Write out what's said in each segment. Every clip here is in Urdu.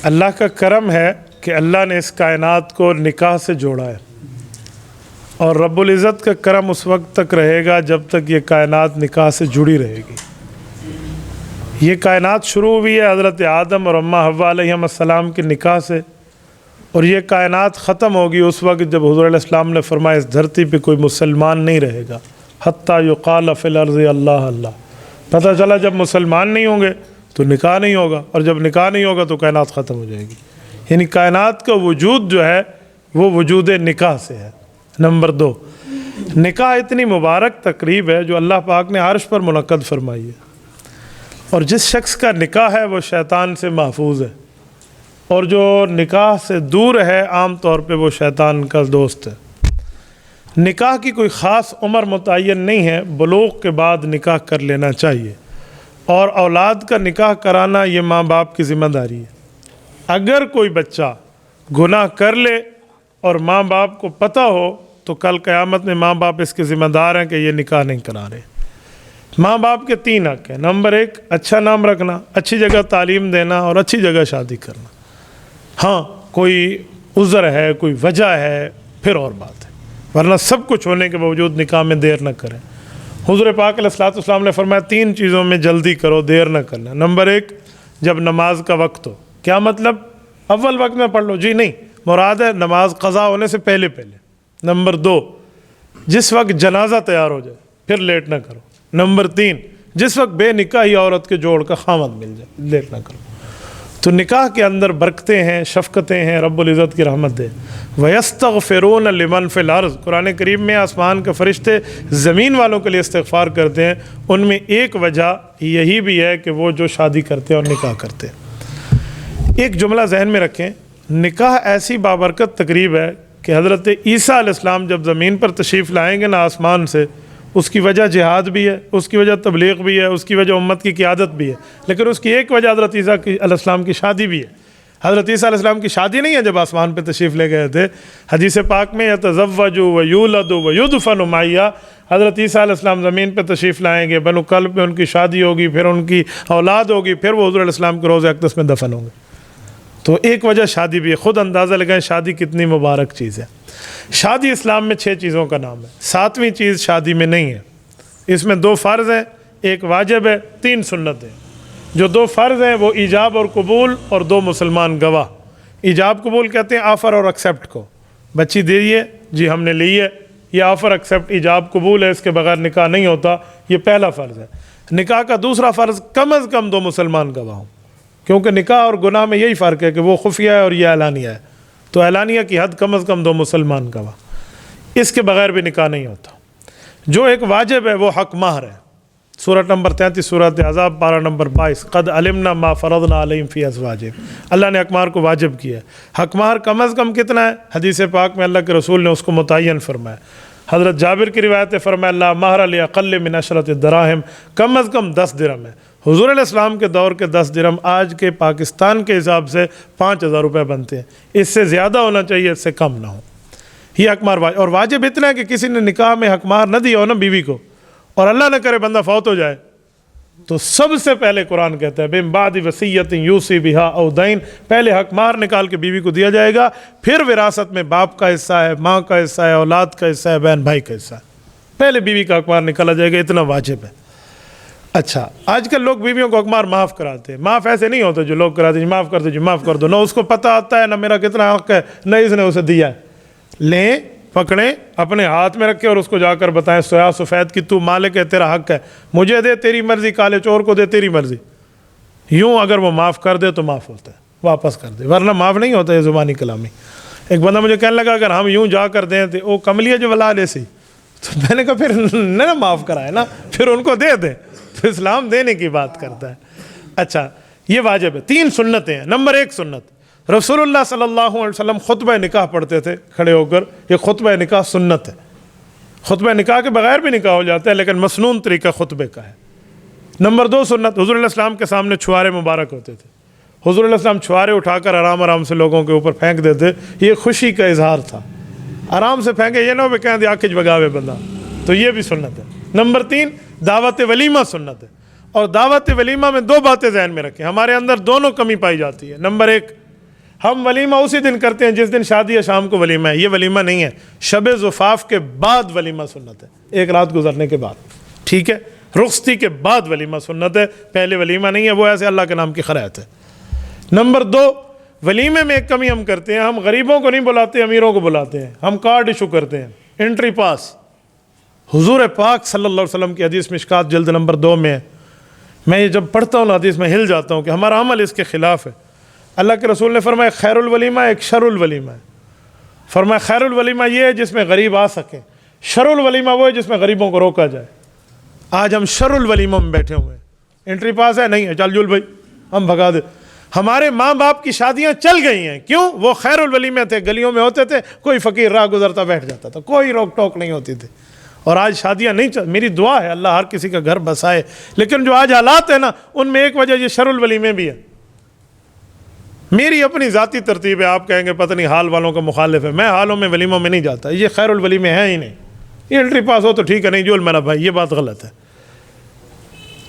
اللہ کا کرم ہے کہ اللہ نے اس کائنات کو نکاح سے جوڑا ہے، اور رب العزت کا کرم اس وقت تک رہے گا جب تک یہ کائنات نکاح سے جڑی رہے گی۔ یہ کائنات شروع ہوئی ہے حضرت آدم اور اماں حوا علیہم السلام کے نکاح سے، اور یہ کائنات ختم ہوگی اس وقت جب حضور علیہ السلام نے فرمایا اس دھرتی پہ کوئی مسلمان نہیں رہے گا، حتیٰ یقال فی الارض اللہ اللہ۔ پتہ چلا جب مسلمان نہیں ہوں گے تو نکاح نہیں ہوگا، اور جب نکاح نہیں ہوگا تو کائنات ختم ہو جائے گی۔ یعنی کائنات کا وجود جو ہے وہ وجود نکاح سے ہے۔ نمبر 2، نکاح اتنی مبارک تقریب ہے جو اللہ پاک نے عرش پر منعقد فرمائی ہے، اور جس شخص کا نکاح ہے وہ شیطان سے محفوظ ہے، اور جو نکاح سے دور ہے عام طور پہ وہ شیطان کا دوست ہے۔ نکاح کی کوئی خاص عمر متعین نہیں ہے، بلوغ کے بعد نکاح کر لینا چاہیے، اور اولاد کا نکاح کرانا یہ ماں باپ کی ذمہ داری ہے۔ اگر کوئی بچہ گناہ کر لے اور ماں باپ کو پتہ ہو تو کل قیامت میں ماں باپ اس کے ذمہ دار ہیں کہ یہ نکاح نہیں کرا رہے۔ ماں باپ کے 3 حق ہیں۔ نمبر 1، اچھا نام رکھنا، اچھی جگہ تعلیم دینا، اور اچھی جگہ شادی کرنا۔ ہاں کوئی عذر ہے، کوئی وجہ ہے، پھر اور بات ہے، ورنہ سب کچھ ہونے کے باوجود نکاح میں دیر نہ کریں۔ حضور پاک علیہ الصلوۃ والسلام نے فرمایا 3 چیزوں میں جلدی کرو، دیر نہ کرنا۔ نمبر 1، جب نماز کا وقت ہو۔ کیا مطلب؟ اول وقت میں پڑھ لو؟ جی نہیں، مراد ہے نماز قضا ہونے سے پہلے پہلے۔ نمبر 2، جس وقت جنازہ تیار ہو جائے، پھر لیٹ نہ کرو۔ نمبر 3، جس وقت بے نکاحی عورت کے جوڑ کا خامد مل جائے، لیٹ نہ کرو۔ تو نکاح کے اندر برکتیں ہیں، شفقتیں ہیں، رب العزت کی رحمت ہے۔ وَيَسْتَغْفِرُونَ لِمَنْ فِي الْأَرْضِ، قرآن کریم میں آسمان کے فرشتے زمین والوں کے لیے استغفار کرتے ہیں۔ ان میں ایک وجہ یہی بھی ہے کہ وہ جو شادی کرتے ہیں اور نکاح کرتے ہیں۔ ایک جملہ ذہن میں رکھیں، نکاح ایسی بابرکت تقریب ہے کہ حضرت عیسیٰ علیہ السلام جب زمین پر تشریف لائیں گے نا آسمان سے، اس کی وجہ جہاد بھی ہے، اس کی وجہ تبلیغ بھی ہے، اس کی وجہ امت کی قیادت بھی ہے، لیکن اس کی ایک وجہ حضرت عیسیٰ علیہ السلام کی شادی بھی ہے۔ حضرت عیسیٰ علیہ السلام کی شادی نہیں ہے جب آسمان پہ تشریف لے گئے تھے، حدیث پاک میں یتزوج ویولد ویدفن معیا، حضرت عیسیٰ علیہ السلام زمین پہ تشریف لائیں گے، بنو کلب میں ان کی شادی ہوگی، پھر ان کی اولاد ہوگی، پھر وہ حضور علیہ السلام کے روضہ اقدس میں دفن ہوں گے۔ تو ایک وجہ شادی بھی ہے۔ خود اندازہ لگائیں شادی کتنی مبارک چیز ہے۔ شادی اسلام میں 6 چیزوں کا نام ہے، 7ویں چیز شادی میں نہیں ہے۔ اس میں 2 فرض ہیں، 1 واجب ہے، 3 سنت ہیں۔ جو 2 فرض ہیں وہ ایجاب اور قبول، اور 2 مسلمان گواہ۔ ایجاب قبول کہتے ہیں آفر اور ایکسیپٹ کو، بچی دیجیے جی ہم نے لی ہے، یہ آفر ایکسیپٹ ایجاب قبول ہے، اس کے بغیر نکاح نہیں ہوتا، یہ پہلا فرض ہے۔ نکاح کا دوسرا فرض کم از کم 2 مسلمان گواہ ہوں، کیونکہ نکاح اور گناہ میں یہی فرق ہے کہ وہ خفیہ ہے اور یہ اعلانیہ ہے، تو اعلانیہ کی حد کم از کم 2 مسلمان گواہ، اس کے بغیر بھی نکاح نہیں ہوتا۔ جو ایک واجب ہے وہ حق مہر ہے۔ سورۃ نمبر 33 سورۃ احزاب پارہ نمبر 22، قد علمنا ما فرضنا علیہم فی ازواجہم، اللہ نے حق مہر کو واجب کیا ہے۔ حق مہر کم از کم کتنا ہے؟ حدیث پاک میں اللہ کے رسول نے اس کو متعین فرمایا۔ حضرت جابر کی روایت ہے، فرمایا لا مہر لاقل من 10 دراہم، کم از کم 10 درہم ہے۔ حضور علیہ السلام کے دور کے 10 درہم آج کے پاکستان کے حساب سے 5000 روپے بنتے ہیں۔ اس سے زیادہ ہونا چاہیے، اس سے کم نہ ہو۔ یہ حق مہر واجب، اور واجب اتنا ہے کہ کسی نے نکاح میں حق مہر نہ دیا ہو نا بیوی کو، اور اللہ نہ کرے بندہ فوت ہو جائے، تو سب سے پہلے قرآن کہتا ہے من بعد وصیۃ یوصی بہا او دین، پہلے حق مہر نکال کے بیوی کو دیا جائے گا، پھر وراثت میں باپ کا حصہ ہے، ماں کا حصہ ہے، اولاد کا حصہ ہے، بہن بھائی کا حصہ ہے، پہلے بیوی کا حق مہر نکالا جائے گا، اتنا واجب ہے۔ اچھا، آج کل لوگ بیویوں کو حق مہر معاف کراتے ہیں۔ معاف ایسے نہیں ہوتے جو لوگ کراتے ہیں، معاف کر دو جی معاف کر دو، نہ اس کو پتہ آتا ہے نہ میرا کتنا حق ہے، نہ اس نے اسے دیا ہے۔ لیں، پکڑیں، اپنے ہاتھ میں رکھیں اور اس کو جا کر بتائیں سیاہ سفید کی تو مالک ہے، تیرا حق ہے، مجھے دے تیری مرضی، کالے چور کو دے تیری مرضی۔ یوں اگر وہ معاف کر دے تو معاف ہوتا ہے، واپس کر دے، ورنہ معاف نہیں ہوتا۔ یہ زبانی کلامی۔ ایک بندہ مجھے کہنے لگا اگر ہم یوں جا کر دیں تو وہ کملیہ جو ولا لے سی، تو میں نے کہا پھر نہ معاف کرائے نا، پھر ان کو دے دیں، تو اسلام دینے کی بات کرتا ہے۔ اچھا، یہ واجب ہے۔ 3 سنتیں ہیں۔ نمبر 1 سنت، رسول اللہ صلی اللہ علیہ وسلم خطبہ نکاح پڑھتے تھے کھڑے ہو کر، یہ خطبہ نکاح سنت ہے۔ خطبہ نکاح کے بغیر بھی نکاح ہو جاتا ہے، لیکن مسنون طریقہ خطبے کا ہے۔ نمبر 2 سنت، حضور علیہ السلام کے سامنے چھوارے مبارک ہوتے تھے۔ حضور علیہ السلام چھوارے اٹھا کر آرام آرام سے لوگوں کے اوپر پھینک دیتے، یہ خوشی کا اظہار تھا۔ آرام سے پھینکے، یہ نہ ہو کہ کہیں دے آکھج بگاوے بندہ، تو یہ بھی سنت ہے۔ نمبر 3 دعوت ولیمہ سنت ہے، اور دعوت ولیمہ میں 2 باتیں ذہن میں رکھیں، ہمارے اندر دونوں کمی پائی جاتی ہے۔ نمبر 1 ہم ولیمہ اسی دن کرتے ہیں جس دن شادی ہے، شام کو ولیمہ ہے. یہ ولیمہ نہیں ہے. شب زفاف کے بعد ولیمہ سنت ہے، ایک رات گزرنے کے بعد. ٹھیک ہے، رخصتی کے بعد ولیمہ سنت ہے، پہلے ولیمہ نہیں ہے. وہ ایسے اللہ کے نام کی خیرات ہے. نمبر 2، ولیمے میں ایک کمی ہم کرتے ہیں، ہم غریبوں کو نہیں بلاتے، امیروں کو بلاتے ہیں. ہم کارڈ ایشو کرتے ہیں، انٹری پاس. حضور پاک صلی اللہ علیہ وسلم کی حدیث مشکات جلد نمبر 2 میں ہے. میں یہ جب پڑھتا ہوں حدیث میں ہل جاتا ہوں کہ ہمارا عمل اس کے خلاف ہے. اللہ کے رسول نے فرمایا خیر الولیمہ ایک شر الولیمہ ہے. فرمایا خیر الولیمہ یہ ہے جس میں غریب آ سکیں، شر الولیمہ وہ ہے جس میں غریبوں کو روکا جائے. آج ہم شر الولیمہ میں بیٹھے ہوئے ہیں. انٹری پاس ہے نہیں ہے، چل جل بھائی ہم بھگا دے. ہمارے ماں باپ کی شادیاں چل گئی ہیں، کیوں؟ وہ خیر الولیمہ تھے، گلیوں میں ہوتے تھے، کوئی فقیر راہ گزرتا بیٹھ جاتا تھا، کوئی روک ٹوک نہیں ہوتی تھی. اور آج شادیاں نہیں چل. میری دعا ہے اللہ ہر کسی کا گھر بسائے، لیکن جو آج حالات ہیں نا ان میں ایک وجہ یہ شر الولیمے بھی ہے. میری اپنی ذاتی ترتیب ہے. آپ کہیں گے پتہ نہیں حال والوں کا مخالف ہے. میں حالوں میں ولیموں میں نہیں جاتا. یہ خیر الولیمے ہیں ہی نہیں. یہ انٹری پاس ہو تو ٹھیک ہے، نہیں جو میرا بھائی یہ بات غلط ہے.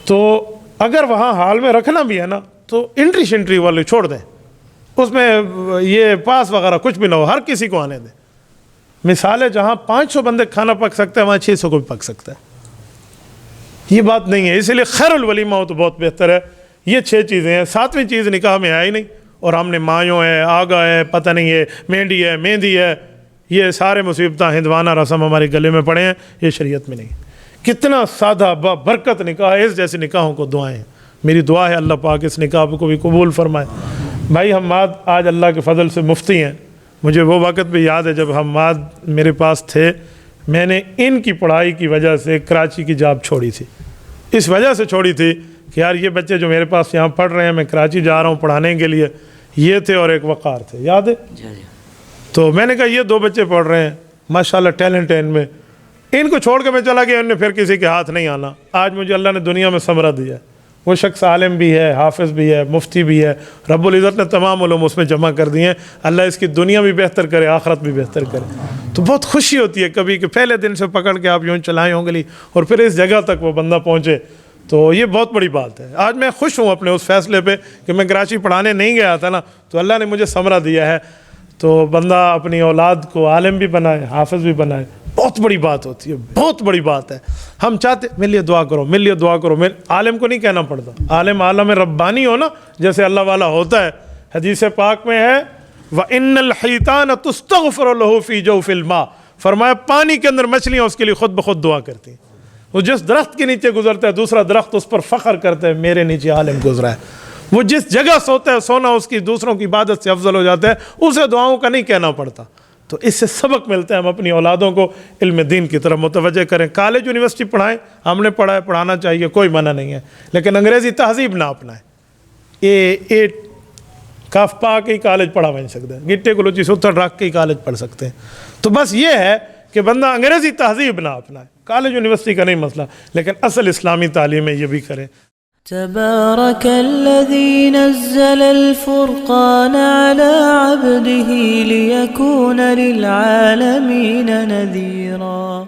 تو اگر وہاں حال میں رکھنا بھی ہے نا تو انٹری شنٹری والے چھوڑ دیں، اس میں یہ پاس وغیرہ کچھ بھی نہ ہو، ہر کسی کو آنے دیں. مثال ہے جہاں 500 بندے کھانا پک سکتے ہیں وہاں 600 کو بھی پک سکتا ہے. یہ بات نہیں ہے. اسی لیے خیر الولیمہ ہو تو بہت بہتر ہے. یہ 6 چیزیں ہیں. 7ویں چیز نکاح میں آئی نہیں، اور ہم نے مایوں ہے، آگا ہے، پتہ نہیں ہے، مہندی ہے، مہندی ہے، یہ سارے مصیبتیں ہندوانہ رسم ہمارے گلے میں پڑے ہیں. یہ شریعت میں نہیں. کتنا سادہ برکت نکاح ہے. اس جیسے نکاحوں کو دعائیں ہیں. میری دعا ہے اللہ پاک اس نکاح کو بھی قبول فرمائے. بھائی حماد آج اللہ کے فضل سے مفتی ہیں. مجھے وہ وقت بھی یاد ہے جب حماد میرے پاس تھے، میں نے ان کی پڑھائی کی وجہ سے کراچی کی جاب چھوڑی تھی. اس وجہ سے چھوڑی تھی کہ یار یہ بچے جو میرے پاس یہاں پڑھ رہے ہیں، میں کراچی جا رہا ہوں پڑھانے کے لیے. یہ تھے اور ایک وقار تھے، یاد ہے؟ تو میں نے کہا یہ 2 بچے پڑھ رہے ہیں، ماشاءاللہ ٹیلنٹ ہے ان میں، ان کو چھوڑ کے میں چلا گیا، ان نے پھر کسی کے ہاتھ نہیں آنا. آج مجھے اللہ نے دنیا میں ثمرہ دیا ہے. وہ شخص عالم بھی ہے، حافظ بھی ہے، مفتی بھی ہے. رب العزت نے تمام علوم اس میں جمع کر دیے ہیں. اللہ اس کی دنیا بھی بہتر کرے، آخرت بھی بہتر کرے. تو بہت خوشی ہوتی ہے کبھی کہ پہلے دن سے پکڑ کے آپ یوں چلائیں انگلی اور پھر اس جگہ تک وہ بندہ پہنچے. تو یہ بہت بڑی بات ہے. آج میں خوش ہوں اپنے اس فیصلے پہ کہ میں کراچی پڑھانے نہیں گیا تھا نا، تو اللہ نے مجھے ثمرہ دیا ہے. تو بندہ اپنی اولاد کو عالم بھی بنائے، حافظ بھی بنائے. بہت بڑی بات ہوتی ہے، بہت بڑی بات ہے. ہم چاہتے میرے لیے دعا کرو، میرے لیے دعا کرو. عالم کو نہیں کہنا پڑتا. عالم ربانی ہو نا، جیسے اللہ والا ہوتا ہے. حدیث پاک میں ہے وَإِنَّ الْحِيتَانَ تُسْتَغْفِرُ لَهُ فِي جَوْفِ الْمَاءِ. فرمایا پانی کے اندر مچھلیاں اس کے لیے خود بخود دعا کرتی ہیں. وہ جس درخت کے نیچے گزرتا ہے دوسرا درخت اس پر فخر کرتا ہے میرے نیچے عالم گزرا ہے. وہ جس جگہ سوتا ہے سونا اس کی دوسروں کی عبادت سے افضل ہو جاتا ہے. اسے دعاؤں کا نہیں کہنا پڑتا. تو اس سے سبق ملتا ہے. ہم اپنی اولادوں کو علم دین کی طرف متوجہ کریں. کالج یونیورسٹی پڑھائیں، ہم نے پڑھا ہے، پڑھانا چاہیے، کوئی منع نہیں ہے، لیکن انگریزی تہذیب نہ اپنائیں. اے کاف پا کے ہی کالج پڑھا نہیں سکتے، گٹے گلوچی ستر رکھ کے ہی کالج پڑھ سکتے ہیں. تو بس یہ ہے کہ بندہ انگریزی تہذیب نہ اپنائے. کالج یونیورسٹی کا نہیں مسئلہ، لیکن اصل اسلامی تعلیم ہے یہ بھی کریں. تبارك الذي نزل الفرقان على عبده ليكون للعالمين نذيرا.